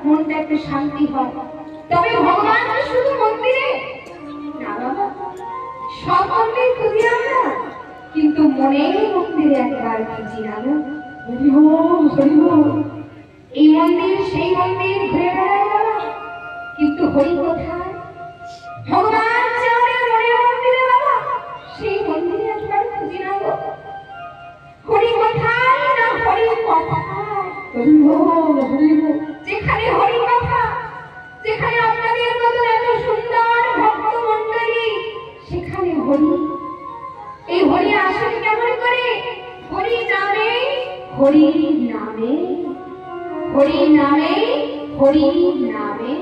মনটা একটু শান্তি হয়। তবে ভগবান শুধু মন্দিরে না বাবা, সব মন্দির খুঁজি আমরা, কিন্তু মনের মন্দিরে একবার খুঁজি না। এই মন্দির সেই মন্দির ঘুরে বেড়ায় বাবা, কিন্তু হরি কোথায়? ভগবান যে আমাদের মনের মন্দিরে বাবা, সেই মন্দিরে একবার খুঁজি না গো। হরি কোথায় না হরি কোথায়? যেখানে হরি কথা, যেখানে আপনাদের মতো এত সুন্দর ভক্ত মন্ডলী, সেখানে হরি। এই হরি আসেন কেমন করে? হরি নামে, হরি নামে, হরি নামে, হরি নামে।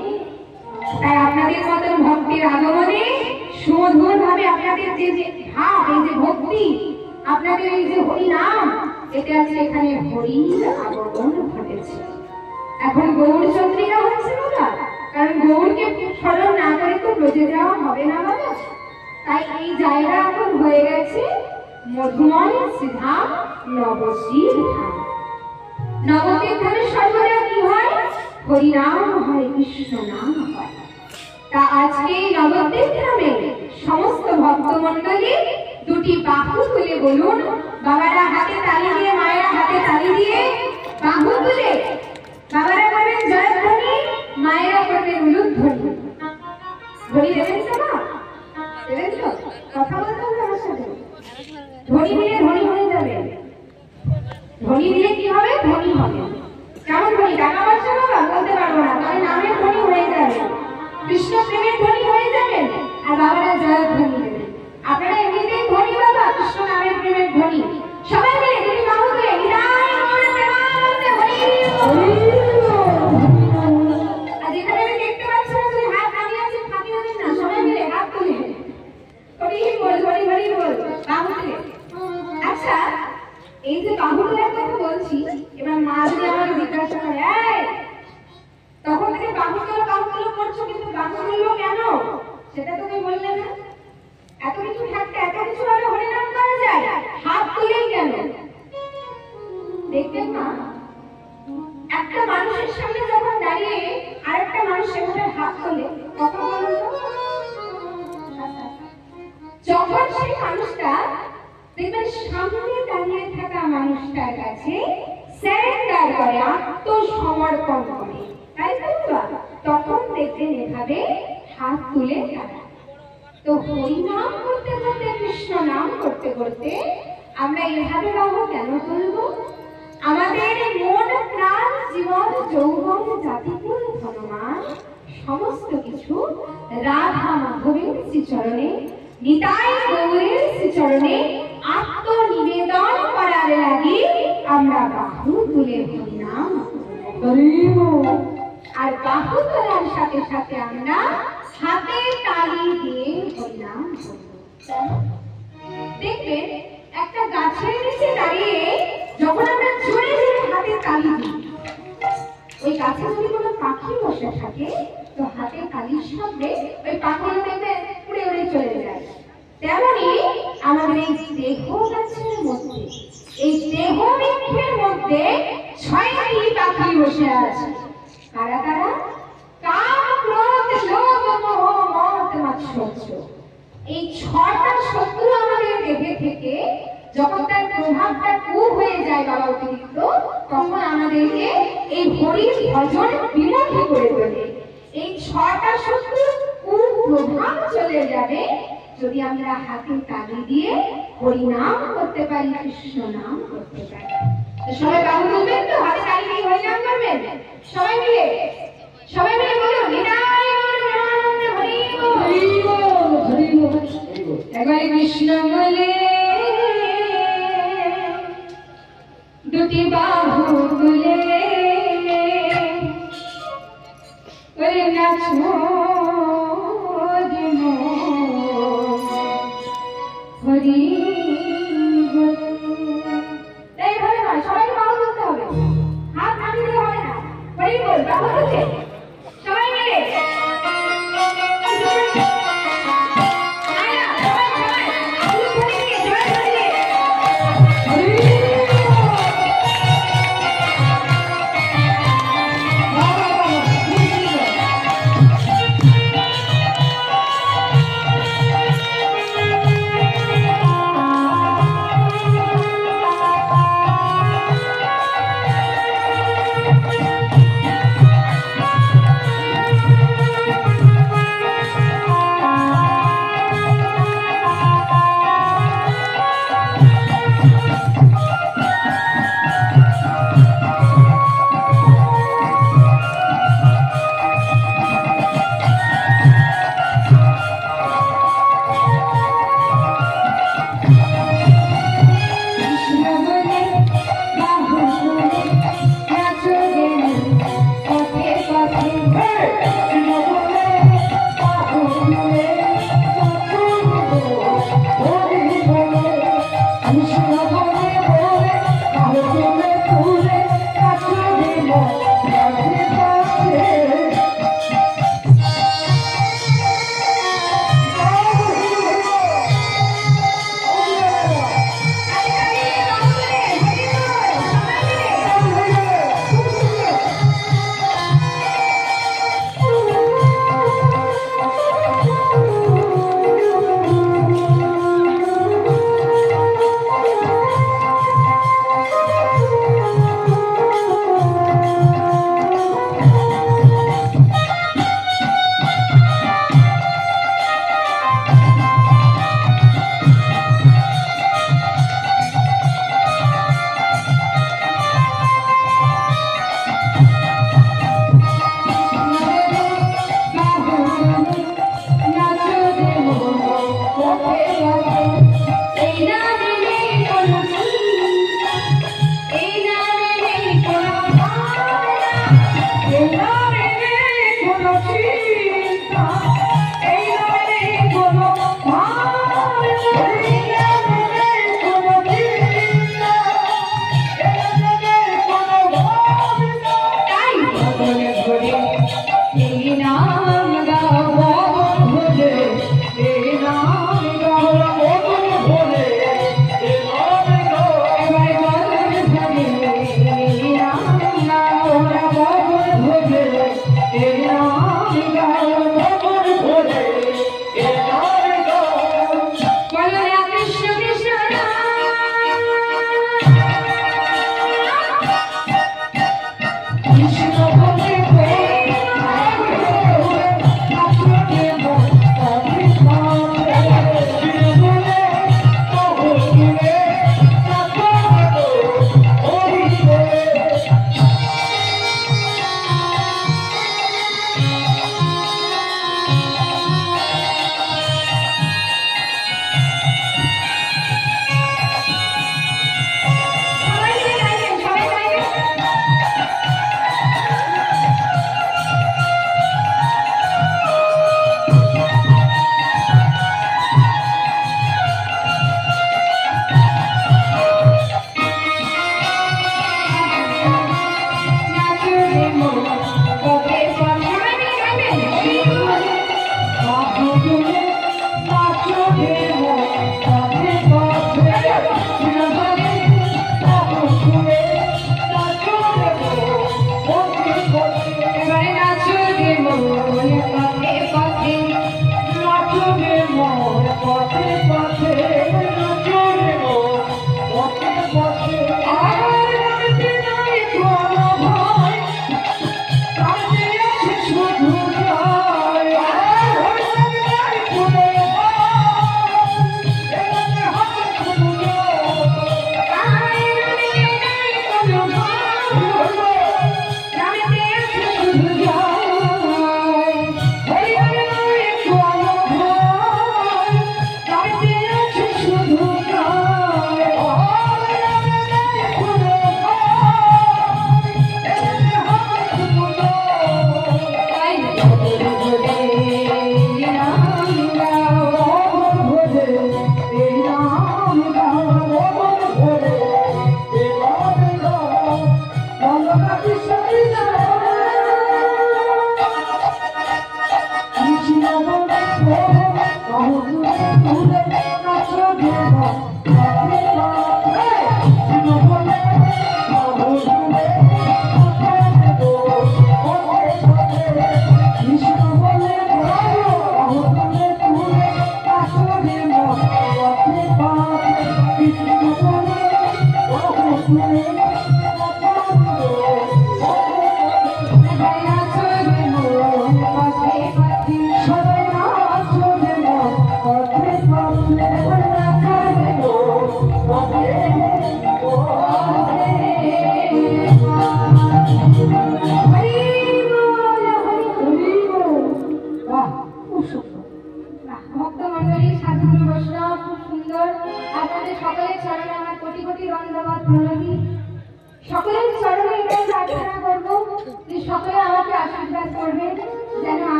তাই আপনাদের মতন ভক্তের আগমনে সুমধুর ভাবে আপনাদের যে যে ভাব, এই যে ভক্তি, আপনাদের এই যে হরি নাম, এটা আছে এখানে হরির আগমন ঘটেছে। এখন গৌর চন্দ্রিকা হচ্ছে বাবা, কারণ গৌরকে স্মরণ না করে তো ব্রজে যাওয়া হবে না বাবা। তাই এই জায়গা এখন হয়ে গেছে মধুময় শ্রীধাম, নবদ্বীপ ধাম। নবদ্বীপ ধামে সর্বদা কি হয়? হরিনাম হয়, কৃষ্ণ নাম হয়। তা আজকে নবদ্বীপ ধামে সমস্ত ভক্তমণ্ডলী দুটি বাহু তুলে বলুন, বাবারা হাতে তালি দিয়ে, মায়েরা হাতে তালি দিয়ে বাহু তুলে বাবারা করবেন জয়ধ্বনি, মায়েরা করবেন উলুধ্বনি। ধ্বনি দেবেন তো না? দেবেন তো? কথা বলতে হবে আমার সাথে। ধ্বনি দিলে ধ্বনি হয়ে যাবে। ধ্বনি দিলে কি হবে? ধ্বনি হবে। কেমন ধ্বনি? টাকা পয়সা বাবা বলতে পারবো না, তবে নামের ধ্বনি হয়ে যাবে, কৃষ্ণ প্রেমের ধ্বনি হয়ে যাবে, আর বাবারা জয়ধ্বনি দেবেন। আপনারা এমনিতেই ধ্বনি বাবা, কৃষ্ণ নামের প্রেমের ধ্বনি। সবাই মিলে দুটি বাহু তুলে হৃদয় গৌর প্রেমানন্দে হরি বল। আর যেখানে আমি দেখতে পাচ্ছি না, যদি হাত নামিয়ে আছেন ফাঁকি দেবেন না, সবাই মিলে হাত তুলে হরি বল, হরি হরি বল, বাহু তুলে। আচ্ছা, এই যে বাহু তোলার কথা বলছি, এবার মা যদি আমাকে জিজ্ঞাসা করে, এই তখন থেকে বাহু তোলা করছো, কিন্তু বাহু তুললো কেন? সেটা তুমি বললে না। এত কিছু থাকতে এত কিছু ভাবে হরিনাম করা যায়, হাত তুলেই কেন? দেখবেন না, একটা মানুষের সামনে যখন দাঁড়িয়ে আরেকটা মানুষ সেখানে হাত তোলে, তখন বলুন তো, যখন সেই মানুষটা দেখবেন সামনে দাঁড়িয়ে থাকা মানুষটার কাছে সারেন্ডার করে, আত্মসমর্পণ করে, তাই তো? তখন দেখবেন এভাবে হাত তুলে থাকে। তো হরিনাম করতে করতে, কৃষ্ণ নাম করতে করতে আমরা এভাবে বাহু কেন তুলব? আমাদের মন, প্রাণ, জীবন, যৌবন, জাতিকুল, ধনমান সমস্ত কিছু রাধা মাধবের শ্রীচরণে, নিতাই গৌরের শ্রীচরণে আত্মনিবেদন করার লাগি আমরা বাহু তুলে হরিনাম করব। আর বাহু তোলার সাথে সাথে আমরা হাতে তালি দিয়ে হরিনাম করব। দেখবেন একটা গাছের নিচে দাঁড়িয়ে যখন আমরা জোরে জোরে হাতে তালি দিই, ওই গাছে যদি কোনো পাখি বসে থাকে, তো হাতে তালির শব্দে ওই পাখিগুলো দেখবেন উড়ে উড়ে চলে যায়। তেমনি আমাদের এই দেহ গাছের মধ্যে, এই দেহ বৃক্ষের মধ্যে ৬টি পাখি বসে আছে। কারা কারা? কাম, ক্রোধ, লোভ, মোহ, মদ, মাৎসর্য। এই ৬টা শত্রু আমাদের দেহে থেকে যখন তার প্রভাবটা খুব হয়ে যায় বাবা অতিরিক্ত, তখন আমাদেরকে এই হরির ভজন বিমুখী করে তোলে। এই ৬টা শত্রু কুপ্রভাব চলে যাবে যদি আমরা হাতে তালি দিয়ে হরিনাম করতে পারি, কৃষ্ণ নাম করতে পারি। সবাই বাহু তুলবেন তো, হাতে তালি দিয়ে হরিনাম করবেন সবাই মিলে। সবাই মিলে বলুন, নিতাই গৌর প্রেমানন্দে হরি বল, হরি বল, হরি বল। একবারে কৃষ্ণ বলে দুটি বাহু তুলে ওরে নাচো দিনো হরি বল। এইভাবে নয়, সবাইকে বাহু তুলতে হবে, হাত নামিয়ে দিলে হবে না। হরি বল, বাহু তুলে সবাই মিলে।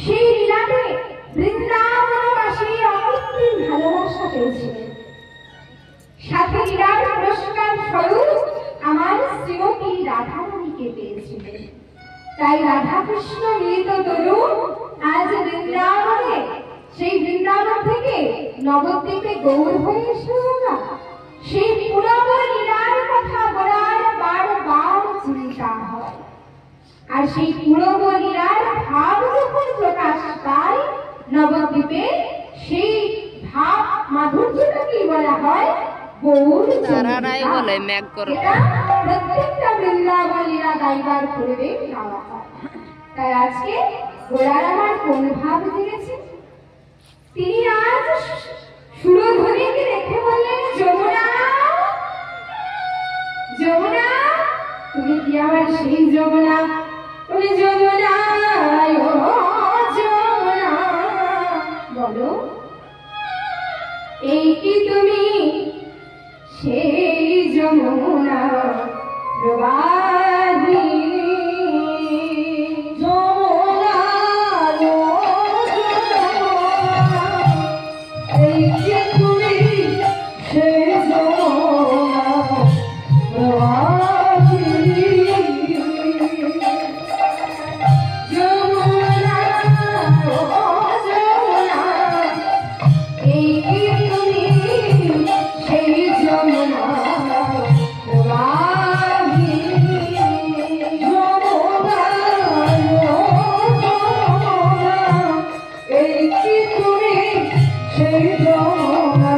সেই লীলাতে বৃন্দাবনবাসী অমৃত ভালোবাসা পেয়েছিলেন। সাথে লীলার পুরস্কার স্বরূপ আমার শ্রীমতী রাধারানীকে পেয়েছিলেন। তাই রাধা কৃষ্ণ মিলিত তরুণ আজ বৃন্দাবনে, সেই বৃন্দাবন থেকে নবদ্বীপে গৌর হয়ে এসেও না সেই পুরব লীলার কথা বলার বারবার চিন্তা হয়। আর সেই পুরব লীলার ভাব যখন প্রকাশ পায় নবদ্বীপে, সেই ভাব মাধুর্যটাকেই বলা হয় গৌর যমুনা। প্রত্যেকটা বৃন্দাবন লীলা গাইবার পূর্বে গাওয়া হয়। তাই আজকে গোড়ার আমার কোন ভাব জেগেছে, তিনি আজ সুরধ্বনিকে দেখে বললেন, যমুনা যমুনা, তুমি কি আমার সেই যমুনা? তুমি যমুনা, ও যমুনা, বলো এই কি তুমি সেই যমুনা প্রবাহিনী? যমুনা, ও যমুনা, এই কি তুমি সেই যমুনা প্রবাহিনী? যমুনা, ও যমুনা, এই কি তুমি সেই যমুনা প্রবাহিনী? যমুনা, ও যমুনা, এই কি তুমি সেই যমুনা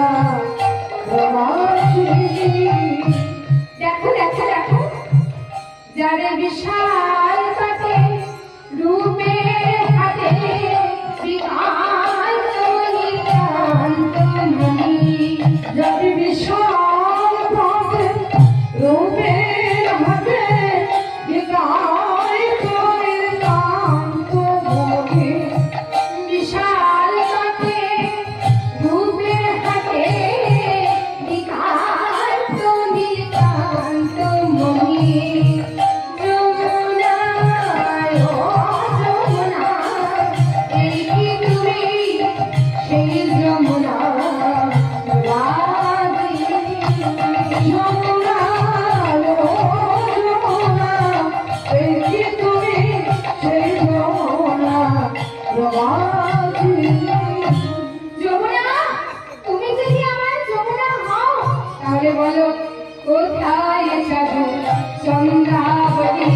প্রবাহিনী? দেখো দেখো দেখো, যারে বিশাল কাটে রূপের হাতে বিকান্ত নিতান্ত মনি। যারে বিশাল কাটে রূপের হাতে বিকান্ত নিতান্ত মনি। বিশাল কাটে রূপের হাতে বিকান্ত নিতান্ত মনি। যমুনা, ও যমুনা, এই কি তুমি সেই যমুনা প্রবাহিনী? যমুনা, ও যমুনা, এই কি তুমি সেই যমুনা প্রবাহিনী? যমুনা, তুমি যদি আমার যমুনা হও, তাহলে বলো কোথায় যাবো চন্দ্রাবতী?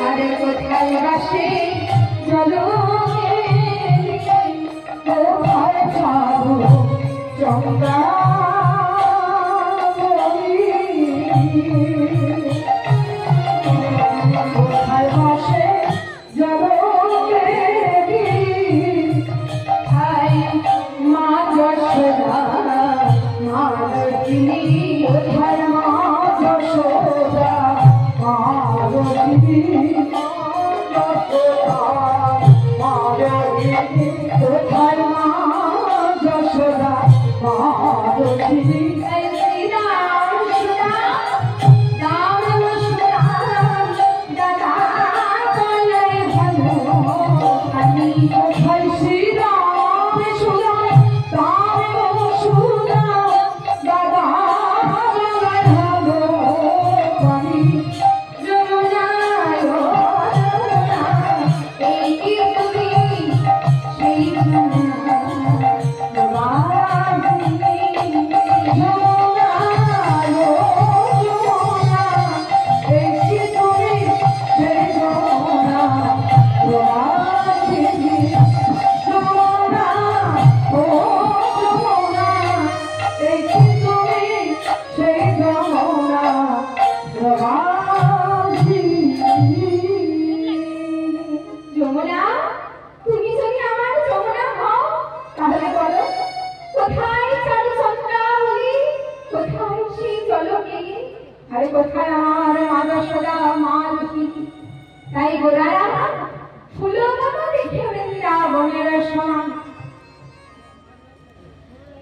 আরে কোথায় বাসে জলকে? কোথায় যাবো চন্দ্রাবতী? কোথায় বাসে জলকে? হাই মা যশোদা, মা লক্ষ্মী, কোথায় মা যশোদা, মা লক্ষ্মী, মা লক্ষ্মী, কোথায় মা যশোদা, মা লক্ষ্মী? শ্রীরাম সুরাম, রাম সুরাম, দাদা বলে ভালো আমি। কোথায় শ্রীরাম সুরাম, রাম সুরাম, দাদা বলে ভালো আমি। যমুনা, ও যমুনা, এই কি তুমি সেই যমুনা প্রবাহিনী? যমুনা, ও যমুনা, এই কি তুমি সেই যমুনা প্রবাহিনী? যমুনা, ও যমুনা, এই কি তুমি সেই যমুনা প্রবাহিনী? যমুনা, তুমি যদি আমার যমুনা হও, তাহলে বলো কোথায় চারু চন্দ্রাবলী? কোথায় সেই জলকে? আরে কোথায় আমার মা যশোদা, মা লক্ষ্মী? তাই গোড়ারা ফুলবন দেখে বৃন্দাবনের সমান।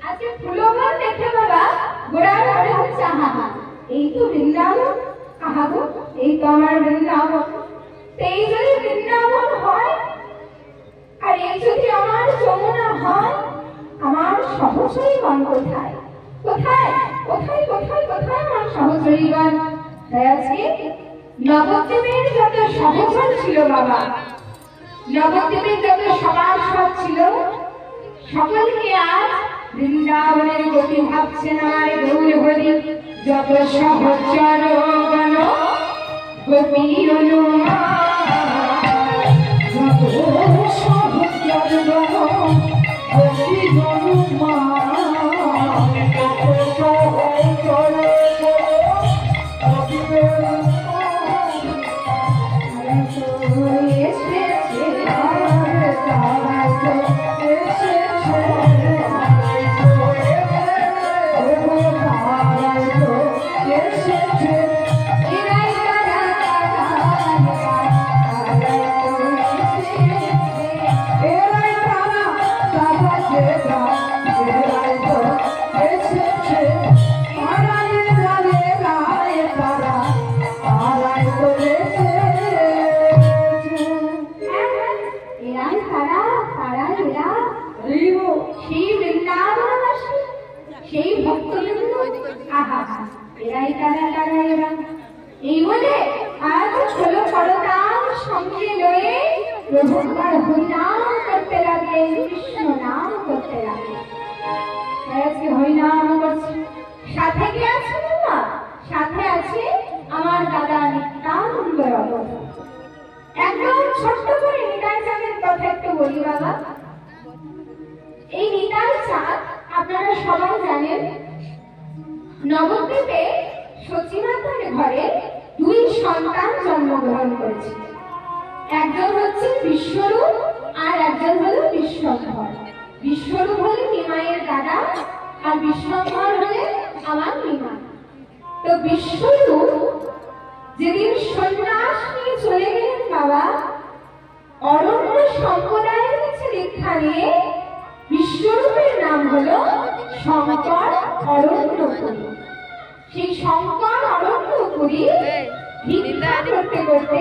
আজকে ফুলবন দেখে বাবা গোড়ার মনে হচ্ছে আহা, এই তো বৃন্দাবন, আহা গো এই তো আমার বৃন্দাবন। এই যদি বৃন্দাবন হয়, ভগবান কোথায় কোথায় কোথায় কোথায় কোথায় আমার সহচরীগণ? তাই আজকে নবদ্বীপের যত সহচর ছিল বাবা, নবদ্বীপের যত সমাজসদ ছিল, সকলকে আজ বৃন্দাবনের গতি ভাবছেন আমার গৌর হরি। যত সহচর গণ গোপী অনুমান, যত সহচর গণ গোপী অনুমান, যত সহচর সেই ভক্তবৃন্দ, আহা এরাই তারা তারা এরা। এই বলে আজ ষোলো করতাল সঙ্গে লয়ে প্রভুর হরিনাম করতে লাগে, কৃষ্ণ নাম করতে লাগে। আজকে হরিনাম করছে, সাথে কি আছে না? সাথে আছে আমার দাদা নিত্যানন্দ রমন। একদম ছোট্ট করে নিতাই চাঁদের কথা একটু বলি বাবা। এই নিতাই চাঁদ আপনারা সবাই জানেন, নবদ্বীপে সচিমাতার ঘরে দুই সন্তান জন্মগ্রহণ করেছে। একজন হচ্ছে বিশ্বরূপ আর একজন হলো বিশ্বম্ভর। বিশ্বরূপ হলে নিমাইয়ের দাদা আর বিশ্বম্ভর হলে আমার নিমা। তো বিশ্বরূপ যেদিন সন্ন্যাস নিয়ে চলে গেলেন বাবা, অরণ্য সম্প্রদায়ের কাছে দীক্ষা নিয়ে, বিশ্বরূপের নাম হলো শঙ্কর অরণ্যপুরী। সেই শঙ্কর অরণ্যপুরী ভিক্ষা করতে করতে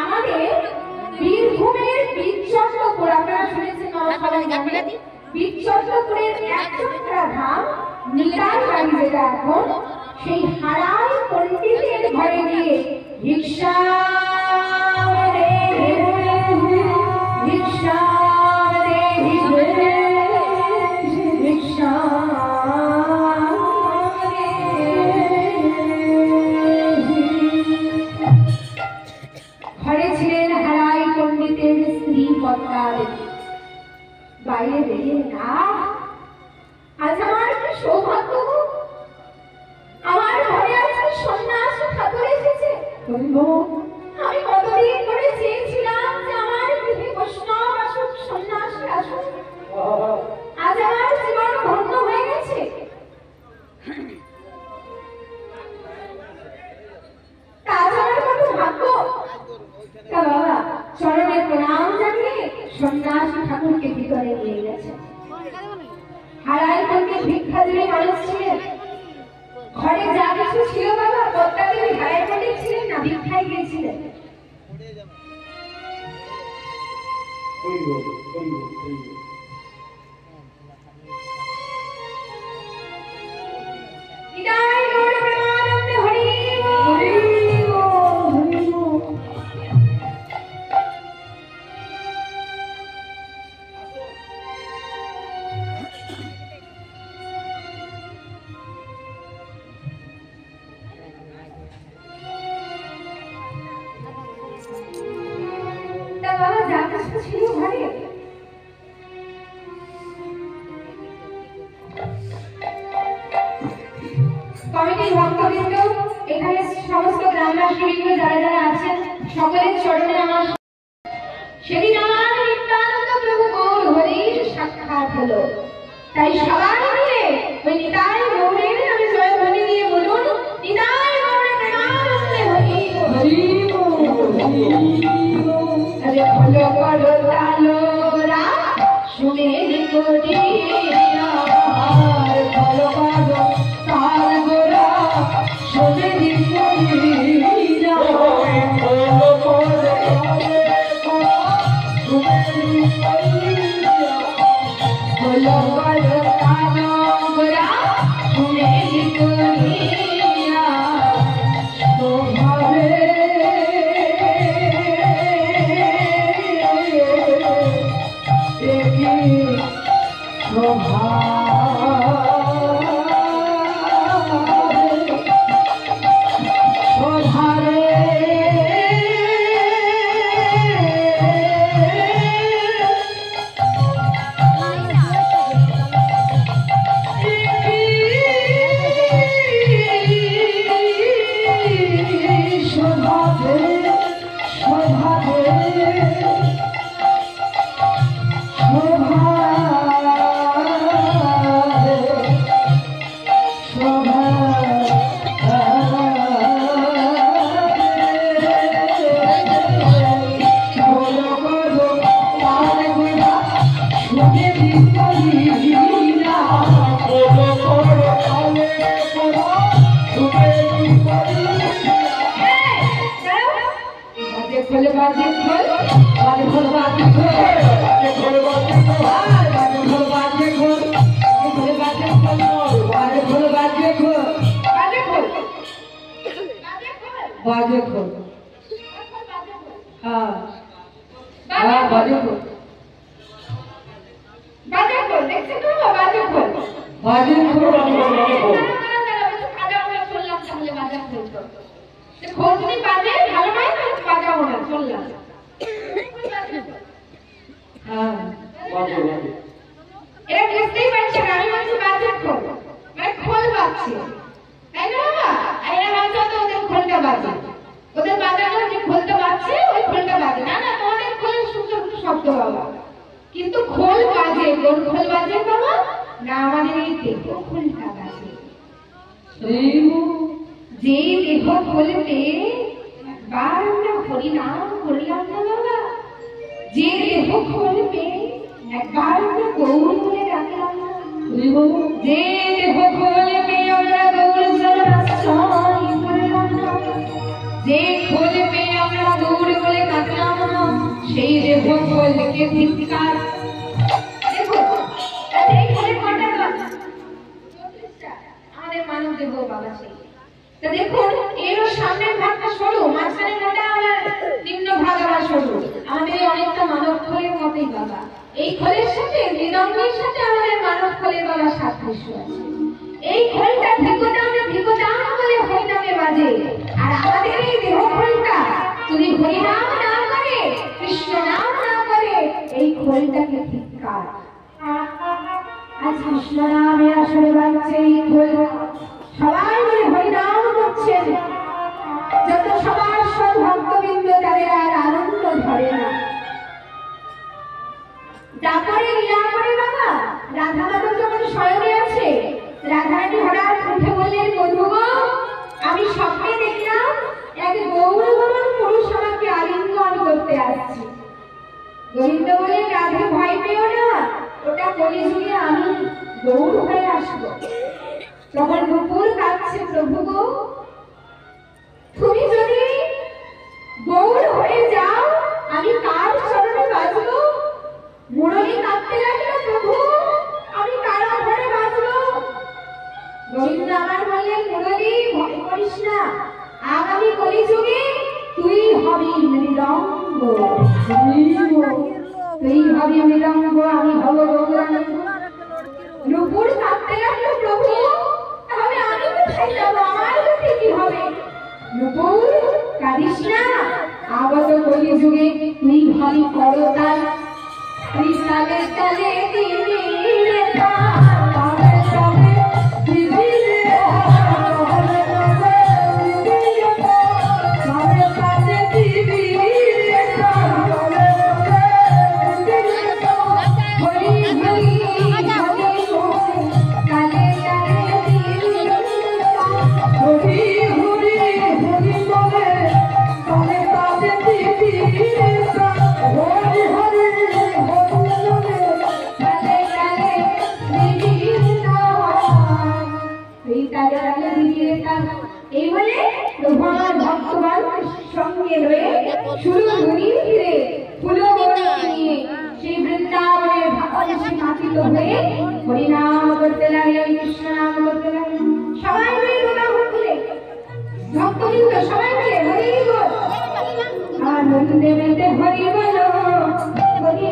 আমাদের বীরভূমের বীরচন্দ্রপুর, আপনারা শুনেছেন বীরচন্দ্রপুরের একচক্রা ধাম নিতাই বাড়ি যেটা এখন, সেই হারাই পণ্ডিতের ঘরে গিয়ে ভিক্ষা ভিক্ষা ঘরে ছিলেন হারাই পণ্ডিতের স্ত্রী পদ্মাবতী। বাইরে বেরিয়ে না, আজ আমার কি সৌভাগ্য, আমার ঘরে আজকে সন্ন্যাসী ঠাকুর এসেছে। আমি কতদিন ধরে চেয়েছিলাম যে আমার গৃহে বৈষ্ণব আসুক, সন্ন্যাসী আসুক। আজ আমার জীবন ধন্য হয়ে গেছে। আজ আমার কত ভাগ্য। বাবা চরণে প্রণাম জানিয়ে সন্ন্যাসী ঠাকুরকে ভিতরে নিয়ে গেছে। হারাই থেকে ভিক্ষা দিলে মানুষ ছিলেন, ঘরে যা কিছু ছিল বাবা, পদ্মাদেবী হারাই পণ্ডিত ছিলেন না, ভিক্ষায় গিয়েছিলেন। কমিটির ভক্তবৃন্দ, এখানে সমস্ত গ্রামবাসীবৃন্দ যারা যারা আছেন, সকলের চরণে আমার সেদিন আমার নিত্যানন্দ প্রভু গৌর হরির সাক্ষাৎ হলো। তাই সবাই মিলে ওই নিতাই গৌরের নামে জয়ধ্বনি দিয়ে বলুন, নিতাই গৌরে প্রেমানন্দে হরি হরি আরে ভালো করো তালোরা শুনে কোটি আর ভালো করো তাল গোরা শুনে কোটি ভালো করো তালো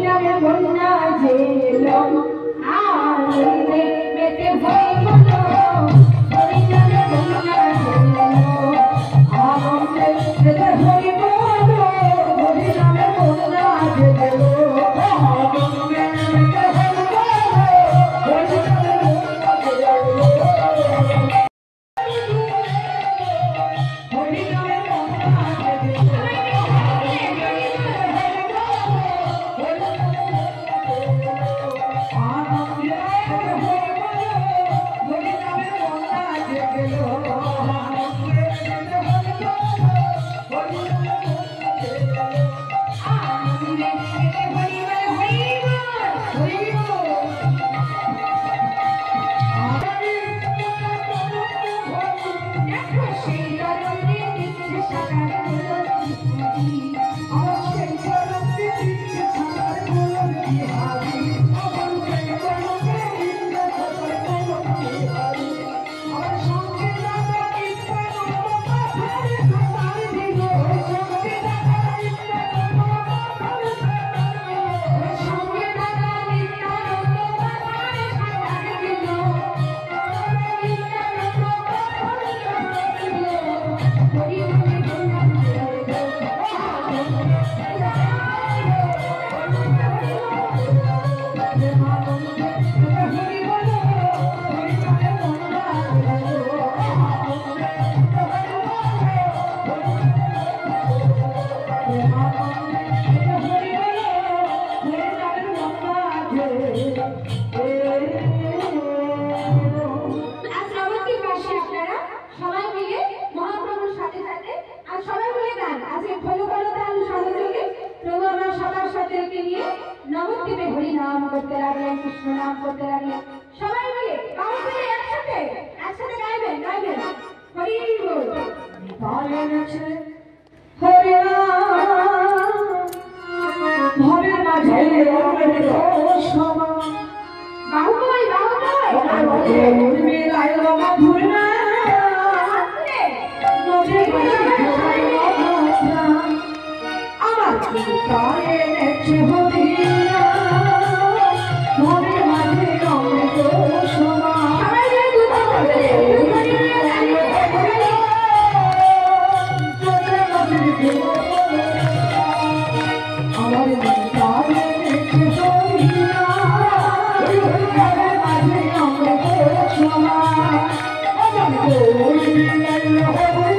নামের বন্যা যে এলো আনন্দে মেতে হরি বলো হরি নামের বন্যা যে এলো আনন্দে মেতে হরি বলো হরি নামের বন্যা যে এলো আনন্দে মেতে হরি বলো হরি নামের বন্যা যে এলো হরি নামের বন্যা যে নবদ্বীপে হরি নাম করতে লাগলেন কৃষ্ণ নাম করতে লাগলেন সবাই মিলে বাউল একসাথে একসাথে গাইবেন গাইবেন হরি বল বলেন আছে হরি নাম ভবের মাঝে সমা বাউল মিলাই মধুর না আমার কালে নেছে হরি ভবের মাঝে অমৃত সমা আমার কালে নেছে হরি ভবের মাঝে অমৃত সমা আমার হরি মিলাই হরি